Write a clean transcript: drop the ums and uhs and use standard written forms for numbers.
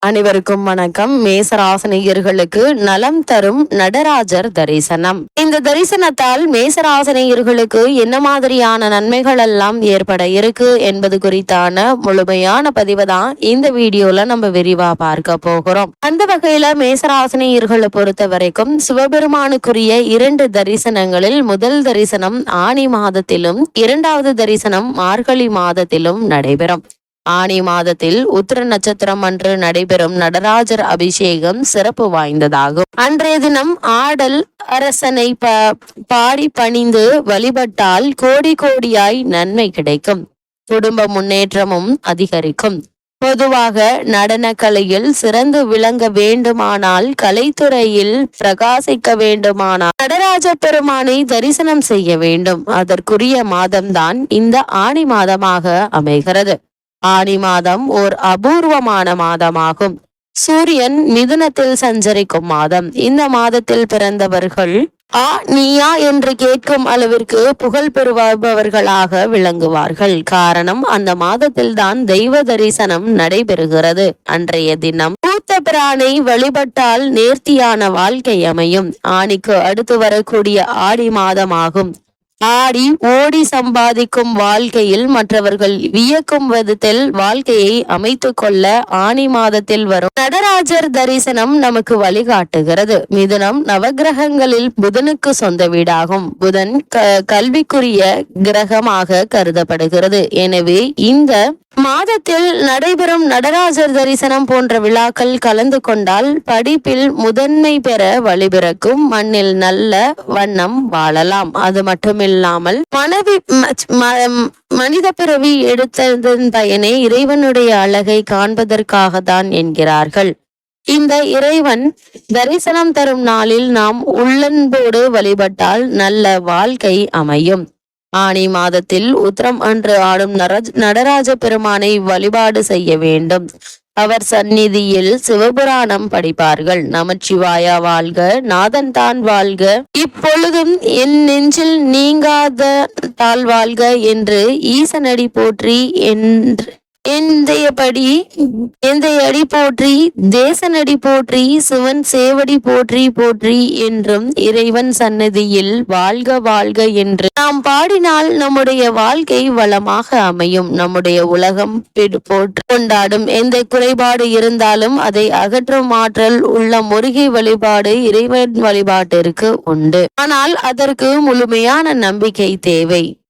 அனைவருக்கும் வணக்கம். மேசராசனியர்களுக்கு நலம் தரும் நடராஜர் தரிசனம். இந்த தரிசனத்தால் மேசராசனியர்களுக்கு என்ன மாதிரியான நன்மைகள் எல்லாம் ஏற்பட இருக்கு என்பது குறித்தான முழுமையான பதிவை தான் இந்த வீடியோல நம்ம விரிவா பார்க்க போகிறோம். அந்த வகையில மேசராசனியர்களை பொறுத்த வரைக்கும் சிவபெருமானுக்குரிய 2 தரிசனங்களில் முதல் தரிசனம் ஆனி மாதத்திலும், இரண்டாவது தரிசனம் மார்கழி மாதத்திலும் நடைபெறும். ஆனி மாதத்தில் உத்திர நட்சத்திரம் அன்று நடைபெறும் நடராஜர் அபிஷேகம் சிறப்பு வாய்ந்ததாகும். அன்றைய தினம் ஆடல் அரசனை பாடி பணிந்து வழிபட்டால் கோடி கோடியாய் நன்மை கிடைக்கும். குடும்ப முன்னேற்றமும் அதிகரிக்கும். பொதுவாக நடன கலையில் சிறந்து விளங்க வேண்டுமானால், கலைத்துறையில் பிரகாசிக்க வேண்டுமானால் நடராஜ பெருமானை தரிசனம் செய்ய வேண்டும். அதற்குரிய மாதம்தான் இந்த ஆனி மாதமாக அமைகிறது. ஆனி மாதம் ஓர் அபூர்வமான மாதமாகும். சூரியன் மிதுனத்தில் சஞ்சரிக்கும் மாதம். இந்த மாதத்தில் பிறந்தவர்கள் நீயா என்று கேட்கும் அளவிற்கு புகழ் பெறுபவர்களாக விளங்குவார்கள். காரணம், அந்த மாதத்தில் தான் தெய்வ தரிசனம் நடைபெறுகிறது. அன்றைய தினம் மூத்த பிரானை வழிபட்டால் நேர்த்தியான வாழ்க்கை அமையும். ஆனிக்கு அடுத்து வரக்கூடிய ஆடி மாதமாகும். ஆடி ஓடி சம்பாதிக்கும் வாழ்க்கையில் மற்றவர்கள் வியக்கும் விதத்தில் வாழ்க்கையை அமைத்து கொள்ள ஆனி மாதத்தில் வரும் நடராஜர் தரிசனம் நமக்கு வழிகாட்டுகிறது. மிதுனம் நவகிரகங்களில் புதனுக்கு சொந்த வீடாகும். புதன் கல்விக்குரிய கிரகமாக கருதப்படுகிறது. எனவே இந்த மாதத்தில் நடைபெறும் நடராஜர் தரிசனம் போன்ற விழாக்கள் கலந்து கொண்டால் படிப்பில் முதன்மை பெற வழிபிறக்கும். மண்ணில் நல்ல வண்ணம் வாழலாம். அது மட்டுமில்லாமல் மனித பிறவி எடுத்ததன் பயனே இறைவனுடைய அழகை காண்பதற்காக தான் என்கிறார்கள். இந்த இறைவன் தரிசனம் தரும் நாளில் நாம் உள்ளன்போடு வழிபட்டால் நல்ல வாழ்க்கை அமையும். ஆனி மாதத்தில் உத்திரம் அன்று ஆடும் நடராஜ பெருமானை வழிபாடு செய்ய வேண்டும். அவர் சந்நிதியில் சிவபுராணம் படிப்பார்கள். நமச்சிவாயா வாழ்க, நாதன் தான் வாழ்க, இப்பொழுதும் என் நெஞ்சில் நீங்காத தாழ்வாழ்க என்று ஈசனடி போற்றி என்று எந்தையடி போற்றி, தேசனடி போற்றி, சிவன் சேவடி போற்றி போற்றி என்றும் இறைவன் சன்னதியில் வாழ்க வாழ்க என்று நாம் பாடினால் நம்முடைய வாழ்க்கை வளமாக அமையும். நம்முடைய உலகம் போற்று கொண்டாடும். எந்த குறைபாடு இருந்தாலும் அதை அகற்றும் ஆற்றல் உள்ள முருகை வழிபாடு இறைவன் வழிபாட்டிற்கு உண்டு. ஆனால் அதற்கு முழுமையான நம்பிக்கை தேவை.